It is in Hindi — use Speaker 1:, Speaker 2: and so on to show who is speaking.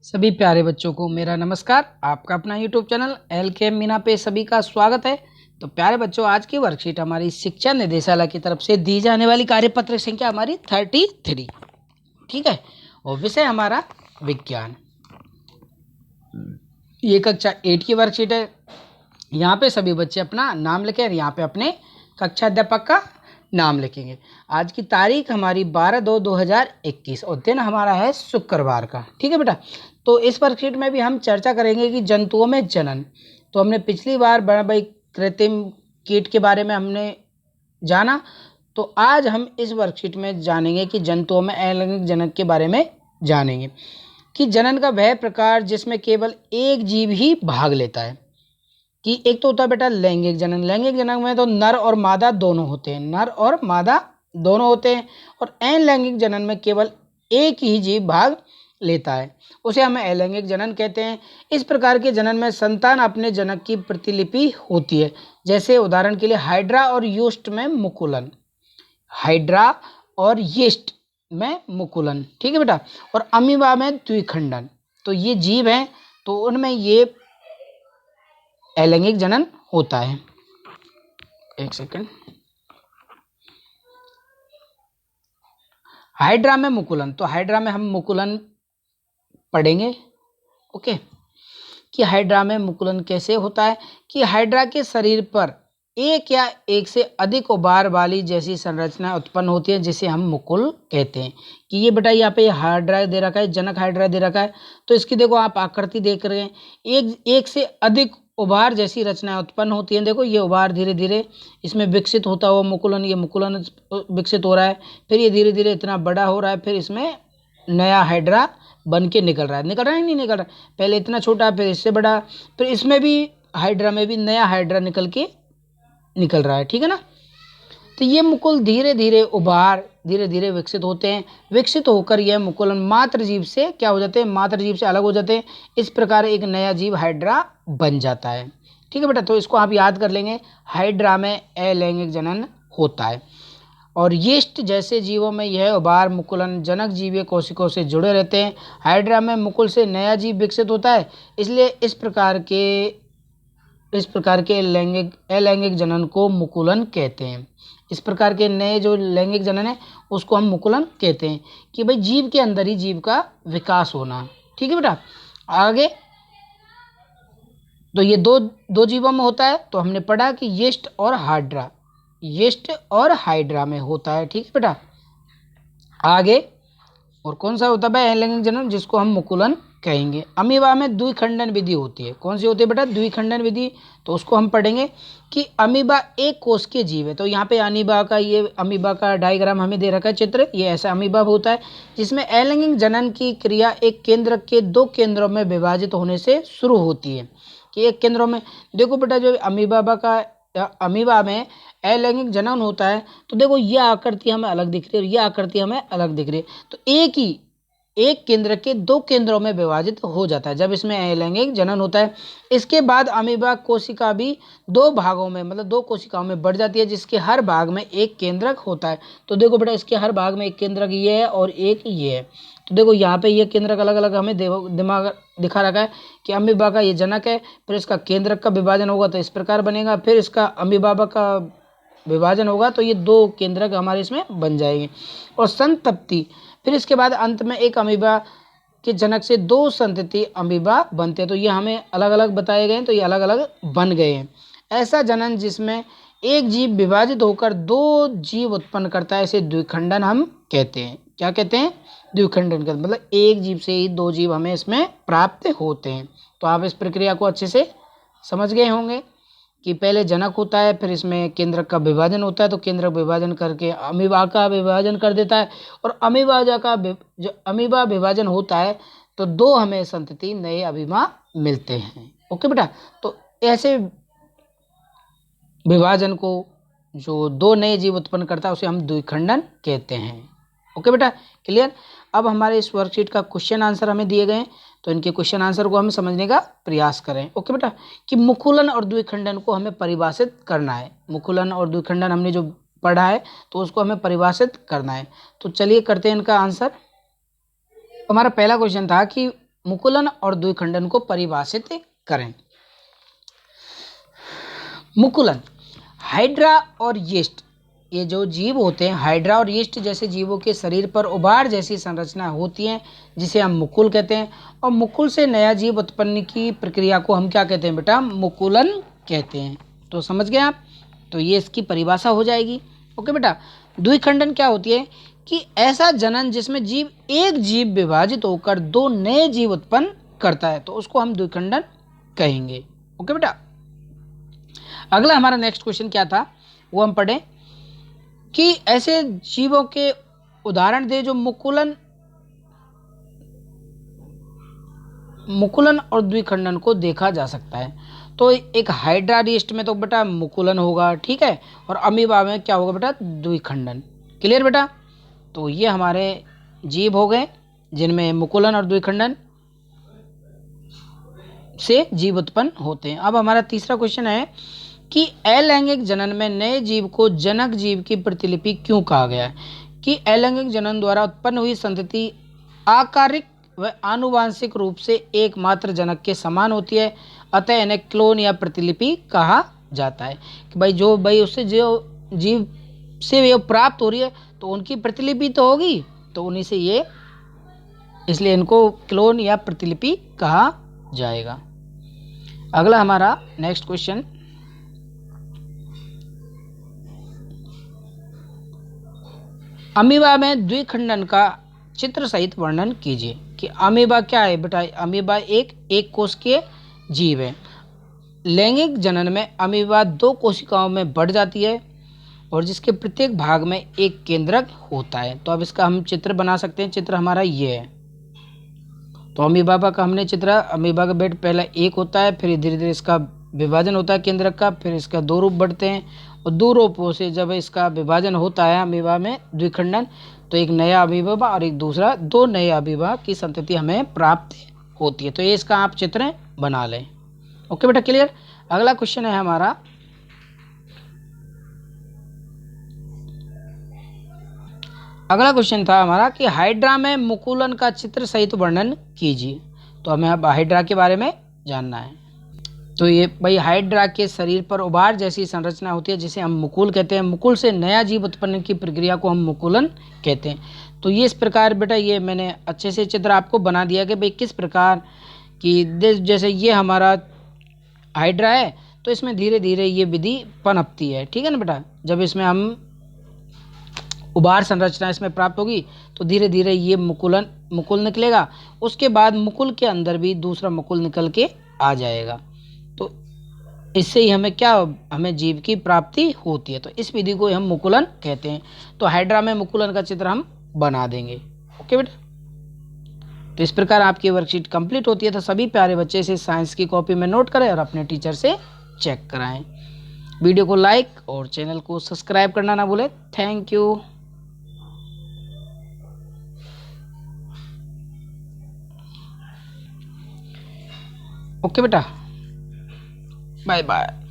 Speaker 1: सभी प्यारे बच्चों को मेरा नमस्कार। आपका अपना यूट्यूब चैनल LKM मीना पे सभी का स्वागत है। तो प्यारे बच्चों, आज की वर्कशीट हमारी शिक्षा निदेशालय की तरफ से दी जाने वाली कार्यपत्र संख्या हमारी 33, ठीक है। और विषय हमारा विज्ञान। ये कक्षा 8 की वर्कशीट है। यहाँ पे सभी बच्चे अपना नाम लिखें और यहाँ पे अपने कक्षा अध्यापक का नाम लिखेंगे। आज की तारीख हमारी 12/2/2021 और दिन हमारा है शुक्रवार का, ठीक है बेटा। तो इस वर्कशीट में भी हम चर्चा करेंगे कि जंतुओं में जनन। तो हमने पिछली बार भाई कृत्रिम कीट के बारे में हमने जाना, तो आज हम इस वर्कशीट में जानेंगे कि जंतुओं में अलैंगिक जनन के बारे में जानेंगे कि जनन का वह प्रकार जिसमें केवल एक जीव ही भाग लेता है। कि एक तो होता है बेटा लैंगिक जनन। लैंगिक जनन में तो नर और मादा दोनों होते हैं, नर और मादा दोनों होते हैं। और अलैंगिक जनन में केवल एक ही जीव भाग लेता है, उसे हम अलैंगिक जनन कहते हैं। इस प्रकार के जनन में संतान अपने जनक की प्रतिलिपि होती है। जैसे उदाहरण के लिए हाइड्रा और यीस्ट में मुकुलन, हाइड्रा और यीस्ट में मुकुलन, ठीक है बेटा। और अमीबा में द्विखंडन। तो ये जीव हैं, तो उनमें ये अलैंगिक जनन होता है। एक सेकंड। हाइड्रा में मुकुलन, तो हाइड्रा में हम मुकुलन पढ़ेंगे, ओके। कि हाइड्रा में मुकुलन कैसे होता है कि हाइड्रा के शरीर पर एक या एक से अधिक उभार वाली जैसी संरचना उत्पन्न होती है, जिसे हम मुकुल कहते हैं। कि ये बेटा यहाँ पे हाइड्रा दे रखा है, जनक हाइड्रा दे रखा है। तो इसकी देखो आप आकृति देख रहे हैं, एक से अधिक उभार जैसी रचनाएं उत्पन्न होती हैं। देखो ये उभार धीरे धीरे इसमें विकसित होता हुआ मुकुलन, ये मुकुलन विकसित हो रहा है, फिर ये धीरे धीरे इतना बड़ा हो रहा है, फिर इसमें नया हाइड्रा बन के निकल रहा है नहीं निकल रहा है। पहले इतना छोटा, फिर इससे बड़ा, फिर इसमें भी हाइड्रा में भी नया हाइड्रा निकल रहा है, ठीक है ना। तो ये मुकुल धीरे धीरे उभार धीरे धीरे विकसित होते हैं। विकसित होकर यह मुकुलन मातृ जीव से क्या हो जाते हैं, मातृ जीव से अलग हो जाते हैं। इस प्रकार एक नया जीव हाइड्रा बन जाता है, ठीक है बेटा। तो इसको आप याद कर लेंगे, हाइड्रा में अलैंगिक जनन होता है। और यीस्ट जैसे जीवों में यह उभार मुकुलन जनक जीवीय कोशिकाओं से जुड़े रहते हैं। हाइड्रा में मुकुल से नया जीव विकसित होता है, इसलिए इस प्रकार के अलैंगिक जनन को मुकुलन कहते हैं। इस प्रकार के नए जो लैंगिक जनन है उसको हम मुकुलन कहते हैं। कि भाई जीव के अंदर ही जीव का विकास होना, ठीक है बेटा। आगे तो ये दो जीवों में होता है। तो हमने पढ़ा कि यीस्ट और हाइड्रा में होता है, ठीक है बेटा। आगे और कौन सा होता है अलैंगिक जनन, जिसको हम मुकुलन कहेंगे। अमीबा में द्विखंडन विधि होती है। कौन सी होती है बेटा, द्विखंडन विधि। तो उसको हम पढ़ेंगे कि अमीबा एक कोशिकीय जीव है। तो यहाँ पे अमीबा का डायग्राम हमें दे रखा है, चित्र। ये ऐसा अमीबा होता है जिसमें अलैंगिक जनन की क्रिया एक केंद्र के दो केंद्रों में विभाजित होने से शुरू होती है। कि एक केंद्रों में देखो बेटा, जो अमीबा में अलैंगिक जनन होता है, तो देखो ये आकृति हमें अलग दिख रही है और ये आकृति हमें अलग दिख रही है। तो एक केंद्र के दो केंद्रों में विभाजित हो जाता है जब इसमें अलैंगिक जनन होता है। इसके बाद अमीबा कोशिका भी दो भागों में, मतलब दो कोशिकाओं में बढ़ जाती है, जिसके हर भाग में एक केंद्रक होता है। तो देखो बेटा, इसके हर भाग में एक केंद्रक ये है और एक ये है। तो देखो यहाँ पे ये केंद्रक अलग अलग हमें दिमाग दिखा रखा है कि अमीबा का ये जनक है, फिर इसका केंद्रक का विभाजन होगा तो इस प्रकार बनेगा, फिर इसका अमीबा का विभाजन होगा तो ये दो केंद्रक हमारे इसमें बन जाएंगे। और संतप्ति, फिर इसके बाद अंत में एक अमीबा के जनक से दो संतति अमीबा बनते हैं। तो ये हमें अलग अलग बताए गए हैं, तो ये अलग अलग बन गए हैं। ऐसा जनन जिसमें एक जीव विभाजित होकर दो जीव उत्पन्न करता है, इसे द्विखंडन हम कहते हैं। क्या कहते हैं, द्विखंडन का मतलब एक जीव से ही दो जीव हमें इसमें प्राप्त होते हैं। तो आप इस प्रक्रिया को अच्छे से समझ गए होंगे कि पहले जनक होता है, फिर इसमें केंद्रक का विभाजन होता है, तो केंद्रक विभाजन करके अमीबा का विभाजन कर देता है। और जो अमीबा विभाजन होता है तो दो हमें संतति नए अमीबा मिलते हैं, ओके बेटा। तो ऐसे विभाजन को जो दो नए जीव उत्पन्न करता है उसे हम द्विखंडन कहते हैं, ओके बेटा, क्लियर। अब हमारे इस वर्कशीट का क्वेश्चन आंसर हमें दिए गए हैं, तो इनके क्वेश्चन आंसर को हमें समझने का प्रयास करें, ओके बेटा। कि मुकुलन और द्विखंडन को हमें परिभाषित करना है। मुकुलन और द्विखंडन हमने जो पढ़ा है तो उसको हमें परिभाषित करना है। तो चलिए करते हैं इनका आंसर। हमारा पहला क्वेश्चन था कि मुकुलन और द्विखंडन को परिभाषित करें। मुकुलन, हाइड्रा और यीस्ट, ये जो जीव होते हैं, हाइड्रा और यीस्ट जैसे जीवों के शरीर पर उभार जैसी संरचना होती है जिसे हम मुकुल कहते हैं। और मुकुल से नया जीव उत्पन्न की प्रक्रिया को हम क्या कहते हैं बेटा? मुकुलन कहते हैं। तो समझ गए आप? तो ये इसकी परिभाषा हो जाएगी। ओके बेटा। द्विखंडन क्या होती है कि ऐसा जनन जिसमें एक जीव विभाजित होकर दो नए जीव उत्पन्न करता है, तो उसको हम द्विखंडन कहेंगे। ओके बेटा। अगला हमारा नेक्स्ट क्वेश्चन क्या था वो हम पढ़ें कि ऐसे जीवों के उदाहरण दे जो मुकुलन और द्विखंडन को देखा जा सकता है। तो एक हाइड्रा यीस्ट में तो बेटा मुकुलन होगा, ठीक है, और अमीबा में क्या होगा बेटा? द्विखंडन। क्लियर बेटा? तो ये हमारे जीव हो गए जिनमें मुकुलन और द्विखंडन से जीव उत्पन्न होते हैं। अब हमारा तीसरा क्वेश्चन है कि अलैंगिक जनन में नए जीव को जनक जीव की प्रतिलिपि क्यों कहा गया है? कि अलैंगिक जनन द्वारा उत्पन्न हुई संतति आकारिक व आनुवांशिक रूप से एकमात्र जनक के समान होती है, अतः इन्हें क्लोन या प्रतिलिपि कहा जाता है। कि भाई उससे जो जीव से ये प्राप्त हो रही है तो उनकी प्रतिलिपि तो होगी, तो उन्हीं से ये, इसलिए इनको क्लोन या प्रतिलिपि कहा जाएगा। अगला हमारा नेक्स्ट क्वेश्चन, अमीबा में द्विखंडन का चित्र सहित वर्णन कीजिए। कि अमीबा क्या है बेटा? अमीबा एक कोशिकीय जीव है। लैंगिक जनन में अमीबा दो कोशिकाओं में बढ़ जाती है और जिसके प्रत्येक भाग में एक केंद्रक होता है। तो अब इसका हम चित्र बना सकते हैं। चित्र हमारा ये है। तो अमीबा का हमने चित्र, अमीबा का बेड पहला एक होता है, फिर धीरे धीरे इसका विभाजन होता है केंद्रक का, फिर इसका दो रूप बढ़ते हैं और दो रूपों से जब इसका विभाजन होता है अमीबा में द्विखंडन, तो एक नया अमीबा और एक दूसरा, दो नए अमीबा की संतति हमें प्राप्त होती है। तो ये इसका आप चित्र बना लें। ओके बेटा, क्लियर? अगला क्वेश्चन है हमारा, अगला क्वेश्चन था हमारा कि हाइड्रा में मुकुलन का चित्र सहित वर्णन कीजिए। तो हमें अब हाइड्रा के बारे में जानना है। तो ये भाई हाइड्रा के शरीर पर उभार जैसी संरचना होती है जिसे हम मुकुल कहते हैं। मुकुल से नया जीव उत्पन्न की प्रक्रिया को हम मुकुलन कहते हैं। तो ये इस प्रकार बेटा, ये मैंने अच्छे से चित्र आपको बना दिया कि भाई किस प्रकार की, जैसे ये हमारा हाइड्रा है तो इसमें धीरे धीरे ये विधि पनपती है, ठीक है ना बेटा। जब इसमें हम उभार संरचना इसमें प्राप्त होगी तो धीरे धीरे ये मुकुल निकलेगा। उसके बाद मुकुल के अंदर भी दूसरा मुकुल निकल के आ जाएगा। तो इससे ही हमें जीव की प्राप्ति होती है। तो इस विधि को हम मुकुलन कहते हैं। तो हाइड्रा में मुकुलन का चित्र हम बना देंगे। ओके बेटा। तो इस प्रकार आपकी वर्कशीट कंप्लीट होती है। तो सभी प्यारे बच्चे इसे साइंस की कॉपी में नोट करें और अपने टीचर से चेक कराएं। वीडियो को लाइक और चैनल को सब्सक्राइब करना ना भूलें। Thank you. ओके बेटा, बाय बाय।